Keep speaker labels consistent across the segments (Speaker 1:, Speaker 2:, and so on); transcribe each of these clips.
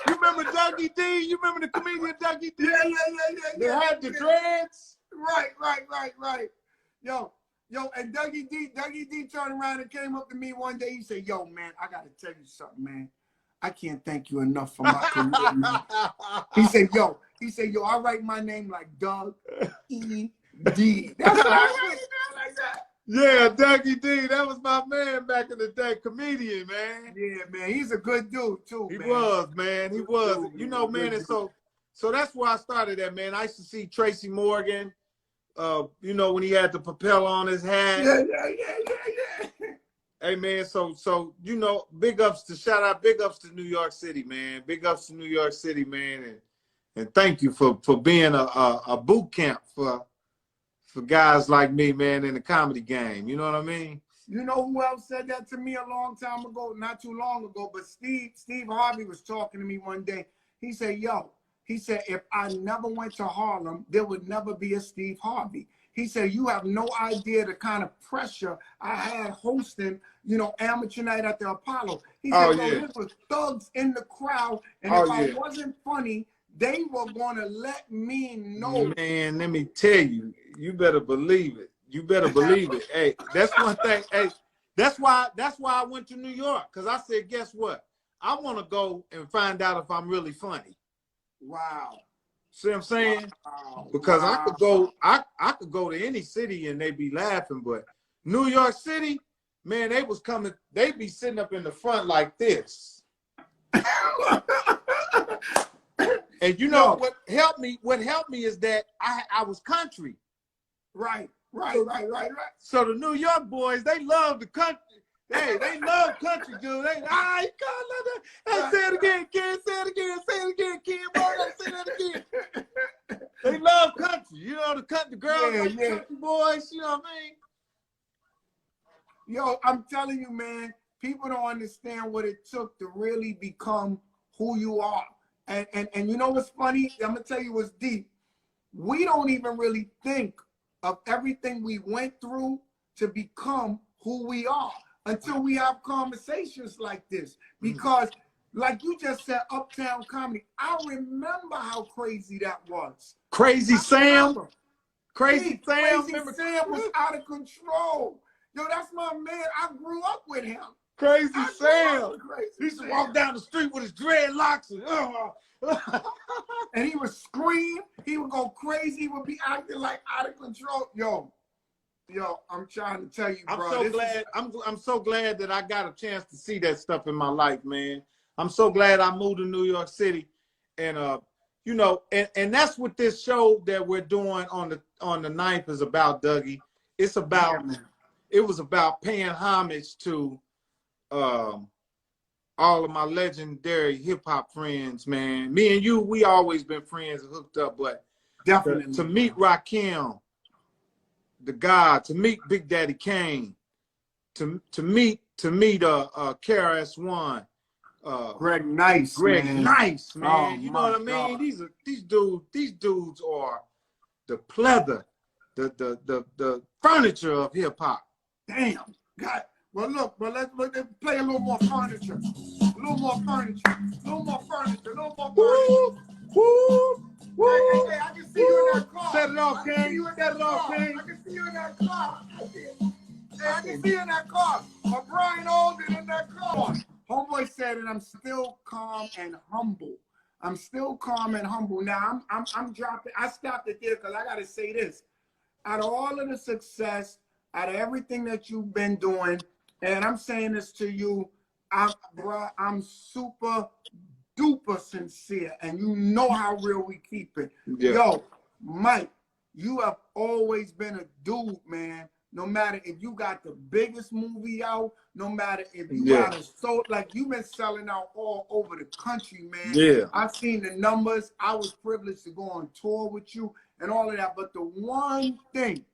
Speaker 1: You remember Dougie D? You remember the comedian Dougie D?
Speaker 2: Yeah.
Speaker 1: They had the dreads.
Speaker 2: Right. Yo, and Dougie D turned around and came up to me one day. He said, "Yo, man, I gotta tell you something, man. I can't thank you enough for my career, man." He said, "Yo, I write my name like Doug E.D." That's what I write like that.
Speaker 1: Yeah, Dougie D, that was my man back in the day, comedian, man.
Speaker 2: Yeah, man, he's a good dude too.
Speaker 1: He
Speaker 2: man.
Speaker 1: was, man. He was.
Speaker 2: Dude,
Speaker 1: you know, man, and so that's where I started at, man. I used to see Tracy Morgan, you know, when he had the propeller on his hat.
Speaker 2: Yeah.
Speaker 1: Hey, man, so you know, big ups to New York City, man. Big ups to New York City, man, and thank you for being a boot camp for guys like me, man, in the comedy game. You know what I mean?
Speaker 2: You know who else said that to me a long time ago? Not too long ago, but Steve Harvey was talking to me one day. He said, if I never went to Harlem, there would never be a Steve Harvey. He said, you have no idea the kind of pressure I had hosting, you know, Amateur Night at the Apollo. He said, there was thugs in the crowd, and if I wasn't funny, they were going to let me know.
Speaker 1: Man, let me tell you, you better believe it. You better believe it. Hey, that's one thing. Hey, that's why I went to New York, because I said, guess what? I want to go and find out if I'm really funny.
Speaker 2: Wow.
Speaker 1: See what I'm saying?
Speaker 2: Wow.
Speaker 1: Because I could go to any city and they'd be laughing, but New York City, man, they'd be sitting up in the front like this. And you know what helped me is that I was country. Right. So the New York boys, they love the country. Hey, they love country, dude. They, I can't love that. Hey, say it again, kid. Say it again, kid. Boy, I gotta say that again. They love country. You know, the country girls, the country boys, you know what I mean?
Speaker 2: Yo, I'm telling you, man, people don't understand what it took to really become who you are. And you know what's funny? I'm gonna tell you what's deep. We don't even really think of everything we went through to become who we are until we have conversations like this. Because like you just said, Uptown Comedy, I remember how crazy that was.
Speaker 1: Crazy Sam
Speaker 2: Crazy Sam was out of control. Yo, that's my man. I grew up with him.
Speaker 1: Crazy Sam. He used to walk down the street with his dreadlocks
Speaker 2: and he would scream. He would go crazy. He would be acting like out of control. Yo, I'm trying to tell you, bro.
Speaker 1: I'm so glad that I got a chance to see that stuff in my life, man. I'm so glad I moved to New York City, and you know, and that's what this show that we're doing on the 9th is about, Dougie. It's about it was about paying homage to all of my legendary hip hop friends, man. Me and you, we always been friends and hooked up, but
Speaker 2: definitely
Speaker 1: to meet Rakim, the God, to meet Big Daddy Kane, to meet KRS-One,
Speaker 2: Greg Nice,
Speaker 1: man.
Speaker 2: Oh,
Speaker 1: you know what I mean?
Speaker 2: God.
Speaker 1: These dudes are the pleather, the furniture of hip hop.
Speaker 2: Damn, God. Well, look, but let's play a little more furniture. A little more furniture. Hey, I can see you in that car.
Speaker 1: Set it off, King.
Speaker 2: I can see you in that car. Hey, I can see you in that car. Brian Alden in that car. Homeboy said that I'm still calm and humble. Now, I'm dropping. I stopped it there because I got to say this. Out of all of the success, out of everything that you've been doing, and I'm saying this to you, I'm super duper sincere, and you know how real we keep it.
Speaker 1: Yeah.
Speaker 2: Yo, Mike, you have always been a dude, man. No matter if you got the biggest movie out, no matter if you got like you've been selling out all over the country, man.
Speaker 1: Yeah.
Speaker 2: I've seen the numbers. I was privileged to go on tour with you and all of that. But the one thing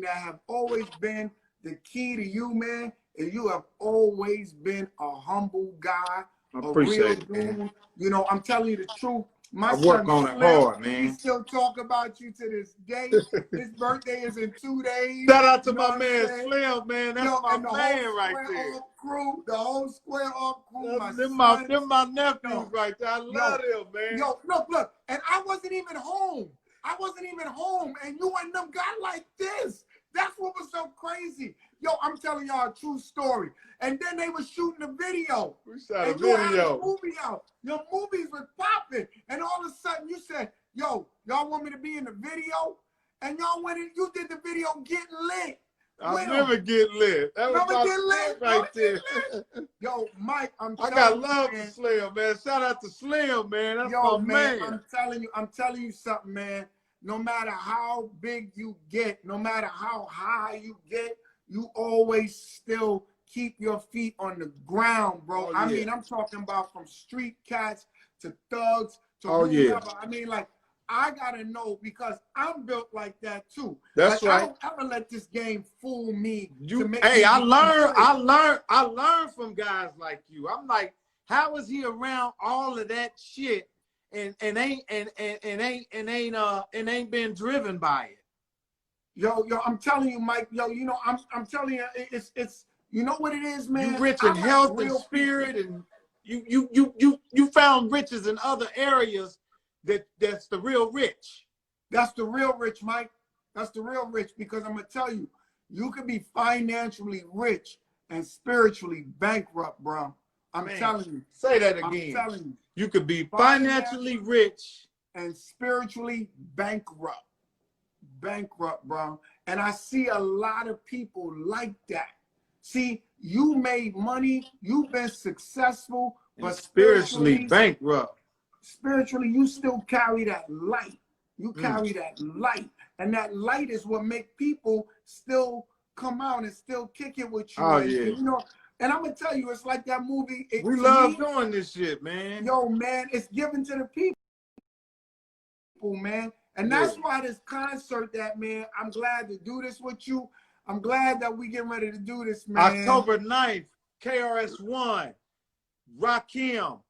Speaker 2: that have always been the key to you, man, is you have always been a humble guy, a real dude. You know, I'm telling you the truth. My
Speaker 1: I work
Speaker 2: son
Speaker 1: on it
Speaker 2: Slim,
Speaker 1: hard, man.
Speaker 2: He still talk about you to this day. His birthday is in 2 days.
Speaker 1: Shout out to my man Slim, man. That's my man right there.
Speaker 2: The whole square off crew.
Speaker 1: Them my nephews right there. I love them, man.
Speaker 2: Yo, look. And I wasn't even home. And you and them got like this. That's what was so crazy. Yo, I'm telling y'all a true story. And then they were shooting a video.
Speaker 1: We shot
Speaker 2: and
Speaker 1: a video.
Speaker 2: You had a movie out. Your movies were popping. And all of a sudden you said, yo, y'all want me to be in the video? And y'all went in, you did the video Getting Lit.
Speaker 1: I'll never get lit. That was my lit right there.
Speaker 2: Yo, Mike,
Speaker 1: I got love for Slim, man. Shout out to Slim, man. That's my man.
Speaker 2: I'm telling you something, man. No matter how big you get, no matter how high you get, you always still keep your feet on the ground, bro. I mean, I'm talking about from street cats to thugs to whoever. I mean, like, I gotta know because I'm built like that too.
Speaker 1: That's right.
Speaker 2: I don't ever let this game fool me.
Speaker 1: I learned from guys like you. I'm like, how is he around all of that shit and ain't been driven by it?
Speaker 2: Yo, I'm telling you, Mike. Yo, you know, I'm telling you, it's you know what it is, man.
Speaker 1: You rich in health and spirit, and you found riches in other areas. That's the real rich.
Speaker 2: That's the real rich, Mike. That's the real rich, because I'm gonna tell you, you can be financially rich and spiritually bankrupt, bro. I'm telling you.
Speaker 1: Say that again.
Speaker 2: I'm telling you.
Speaker 1: You could be financially rich
Speaker 2: and spiritually bankrupt. Bankrupt, bro. And I see a lot of people like that. See, you made money, you've been successful, but
Speaker 1: spiritually bankrupt.
Speaker 2: Spiritually, you still carry that light. You carry that light. And that light is what make people still come out and still kick it with you.
Speaker 1: Oh,
Speaker 2: and,
Speaker 1: yeah.
Speaker 2: You know, and I'm going to tell you, it's like that movie.
Speaker 1: We love doing this shit, man.
Speaker 2: Yo, man, it's given to the people, man. And that's why this concert man, I'm glad to do this with you. I'm glad that we getting ready to do this, man.
Speaker 1: October 9th, KRS-One, Rakim,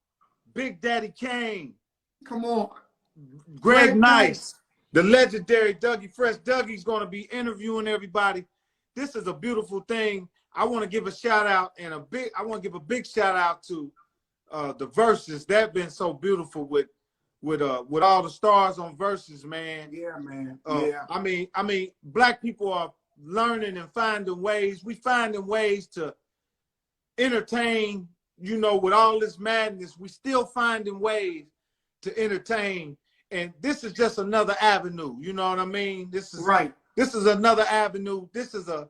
Speaker 1: Big Daddy Kane.
Speaker 2: Come on.
Speaker 1: Greg Nice, the legendary Dougie Fresh. Dougie's going to be interviewing everybody. This is a beautiful thing. I want to give a shout out and I want to give a big shout out to the Verses. That been so beautiful with all the stars on Verses, man.
Speaker 2: Yeah, man.
Speaker 1: I mean, black people are learning and finding ways. We finding ways to entertain. You know, with all this madness, we still finding ways to entertain. And this is just another avenue. You know what I mean? This is
Speaker 2: right.
Speaker 1: This is another avenue. This is an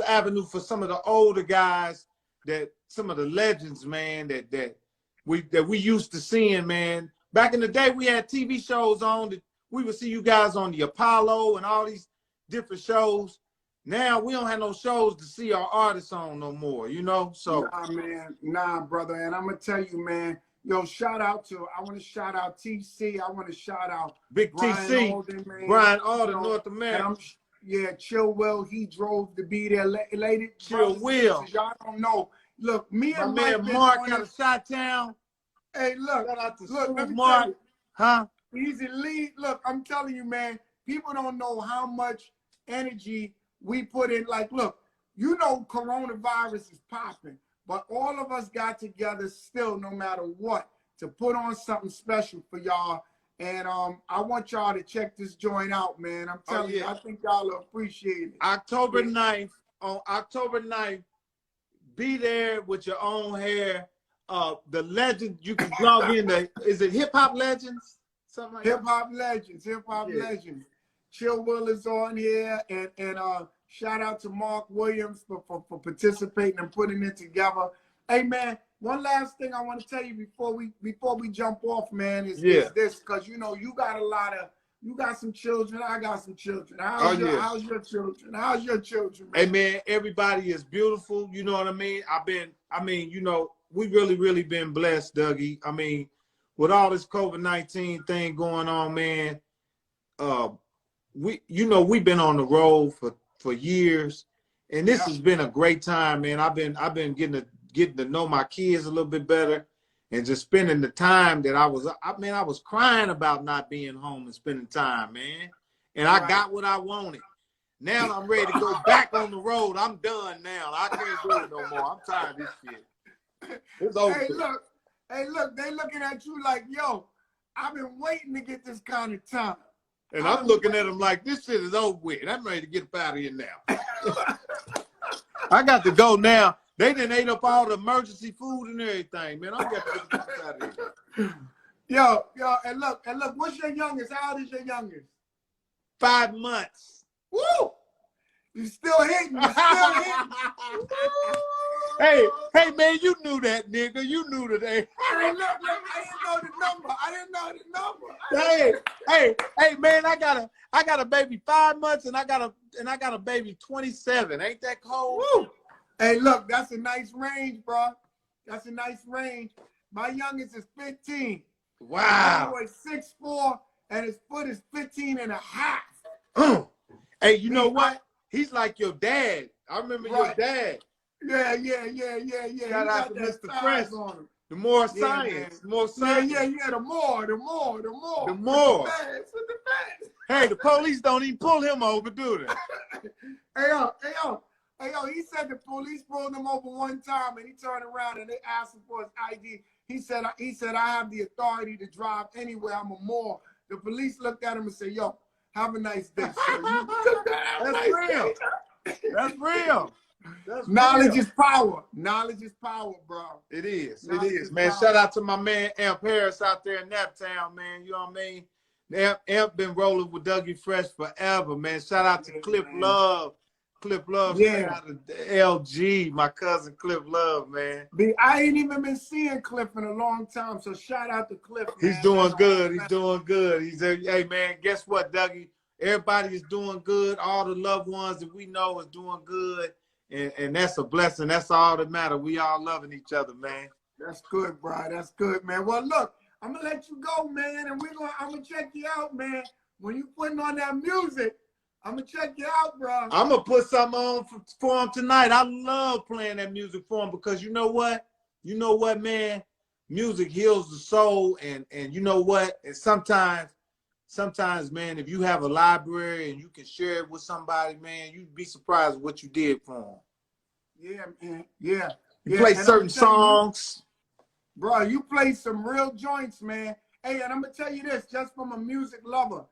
Speaker 1: avenue for some of the older guys, some of the legends, man, that we used to seeing, man. Back in the day, we had TV shows on that we would see you guys on the Apollo and all these different shows. Now we don't have no shows to see our artists on no more, you know? So
Speaker 2: nah, man, nah, brother. And I'm gonna tell you, man, yo, I want to shout out TC. I want to shout out
Speaker 1: Big
Speaker 2: Brian
Speaker 1: TC,
Speaker 2: Alden, man.
Speaker 1: Brian Alden, North America.
Speaker 2: Chill Will, he drove to be there. Lady,
Speaker 1: Chill Will.
Speaker 2: Y'all don't know. Look, me and
Speaker 1: my man Mark out of Chi-Town.
Speaker 2: Hey, look,
Speaker 1: shout out to
Speaker 2: let me
Speaker 1: Mark.
Speaker 2: tell you.
Speaker 1: Huh?
Speaker 2: Easy lead. Look, I'm telling you, man, people don't know how much energy we put in. Like, look, you know, coronavirus is popping, but all of us got together still, no matter what, to put on something special for y'all. And I want y'all to check this joint out, man. I'm telling you, I think y'all will appreciate it.
Speaker 1: October 9th, on October 9th, be there with your own hair. The legend, you can log in. Is it Hip Hop Legends? Something like
Speaker 2: Hip Hop Legends. Legends. Chill Will is on here, and shout out to Mark Williams for participating and putting it together. Hey, man, one last thing I want to tell you before we jump off, man, is this, because you know you got some children, I got some children. How's your children? How's your children, man?
Speaker 1: Hey, man, everybody is beautiful. You know what I mean? You know, we really been blessed, Dougie. I mean, with all this COVID-19 thing going on, man, we've been on the road for years, and this has been a great time, man. I've been getting to know my kids a little bit better, and just spending the time that I was crying about not being home and spending time, man. And I got what I wanted. Now I'm ready to go back on the road. I'm done now. I can't do it no more. I'm tired of this shit. It's over.
Speaker 2: Hey, look, they looking at you like, yo, I've been waiting to get this kind of time.
Speaker 1: And I'm looking at them like, this shit is over with. I'm ready to get up out of here now. I got to go now. They done ate up all the emergency food and everything, man. I got to get out of here.
Speaker 2: Yo, and look, what's your youngest? How old is your youngest?
Speaker 1: 5 months.
Speaker 2: Woo! You still hitting.
Speaker 1: Hey, man, you knew that, nigga. You knew today.
Speaker 2: Hey, look, I didn't know the number.
Speaker 1: Hey, man, I got a baby 5 months and I got a baby 27. Ain't that cold?
Speaker 2: Woo! Hey, look, that's a nice range, bro. That's a nice range. My youngest is 15.
Speaker 1: Wow.
Speaker 2: My boy is 6'4", and his foot is 15 and a half.
Speaker 1: Hey, you know what? He's like your dad. I remember your dad.
Speaker 2: Yeah.
Speaker 1: Shout out to Mr. Fresh on him. The more science, the more science.
Speaker 2: Yeah, the more.
Speaker 1: The more.
Speaker 2: With the best.
Speaker 1: Hey, the police don't even pull him over, do they?
Speaker 2: Hey, yo, he said the police pulled him over one time and he turned around and they asked him for his ID. He said, I have the authority to drive anywhere. I'm a Moor. The police looked at him and said, yo, have a nice day, sir.
Speaker 1: That's real. That's real.
Speaker 2: Knowledge is power. Knowledge is power, bro.
Speaker 1: It is, man. Power. Shout out to my man Epps Harris out there in Naptown, man. You know what I mean? Epps been rolling with Dougie Fresh forever, man. Shout out to Cliff Love. Cliff Love, shout out to LG, my cousin Cliff Love, man.
Speaker 2: I ain't even been seeing Cliff in a long time, so shout out to Cliff, man.
Speaker 1: He's doing good. He's doing good. Hey, man, guess what, Dougie? Everybody is doing good. All the loved ones that we know is doing good. And that's a blessing. That's all that matters. We all loving each other, man.
Speaker 2: That's good, bro. That's good, man. Well, look, I'm going to let you go, man, and I'm going to check you out, man. When you putting on that music, I'm going to check you out, bro.
Speaker 1: I'm going to put something on for him tonight. I love playing that music for him because you know what? You know what, man? Music heals the soul, and you know what? And sometimes, man, if you have a library and you can share it with somebody, man, you'd be surprised what you did for them.
Speaker 2: Yeah, man. Yeah.
Speaker 1: You play certain songs.
Speaker 2: Bro, you play some real joints, man. Hey, and I'm going to tell you this, just from a music lover.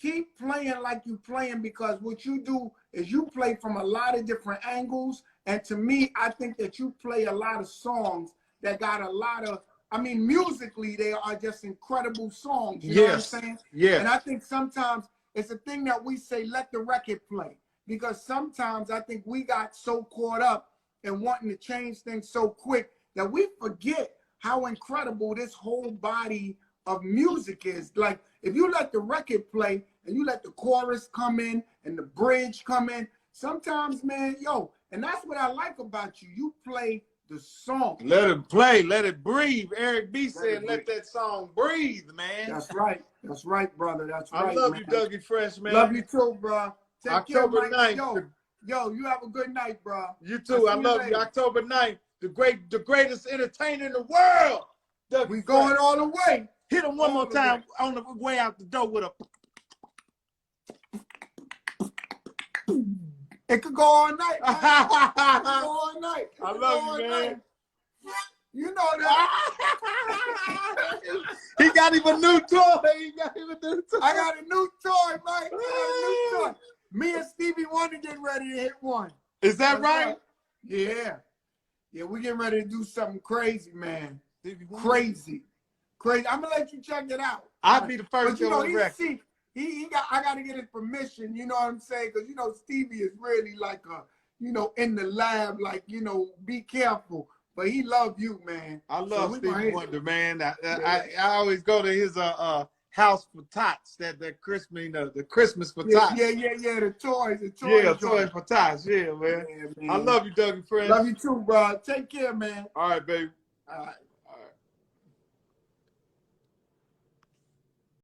Speaker 2: Keep playing like you playing, because what you do is you play from a lot of different angles. And to me, I think that you play a lot of songs that got a lot of, I mean, musically, they are just incredible songs. You know what I'm saying?
Speaker 1: Yeah.
Speaker 2: And I think sometimes it's a thing that we say, let the record play. Because sometimes I think we got so caught up in wanting to change things so quick that we forget how incredible this whole body of music is. Like, if you let the record play and you let the chorus come in and the bridge come in, sometimes, man, and that's what I like about you. You play the song.
Speaker 1: Let it play, let it breathe. Eric B said, let that song breathe, man.
Speaker 2: That's right. That's right, brother. That's right.
Speaker 1: I love you, Dougie Fresh, man.
Speaker 2: Love you too, bro. Take
Speaker 1: October
Speaker 2: care,
Speaker 1: 9th.
Speaker 2: Yo, you have a good night, bro.
Speaker 1: You too. I love you. October 9th, the greatest entertainer in the world. Dougie
Speaker 2: We going all the way.
Speaker 1: Hit him one more time on the way out the door with a.
Speaker 2: It could go all night. Man. It could go all night.
Speaker 1: I love you, man.
Speaker 2: You know that.
Speaker 1: He got him a new toy.
Speaker 2: I got a new toy, man. I got a new toy. Me and Stevie Wonder getting ready to hit one.
Speaker 1: Is that right?
Speaker 2: Yeah. Yeah, we getting ready to do something crazy, man. Crazy. I'm gonna let you check it out.
Speaker 1: I'll be the first to
Speaker 2: see. I got to get his permission, you know what I'm saying? Because, Stevie is really like in the lab, like, be careful. But he love you, man.
Speaker 1: I love Stevie Wonder, man. I always go to his house for tots, the Christmas for tots.
Speaker 2: Yeah, the toys.
Speaker 1: Yeah, toys for tots, yeah, man. I love you, Dougie Fresh.
Speaker 2: Love you too, bro. Take care, man.
Speaker 1: All right, baby.
Speaker 2: All right.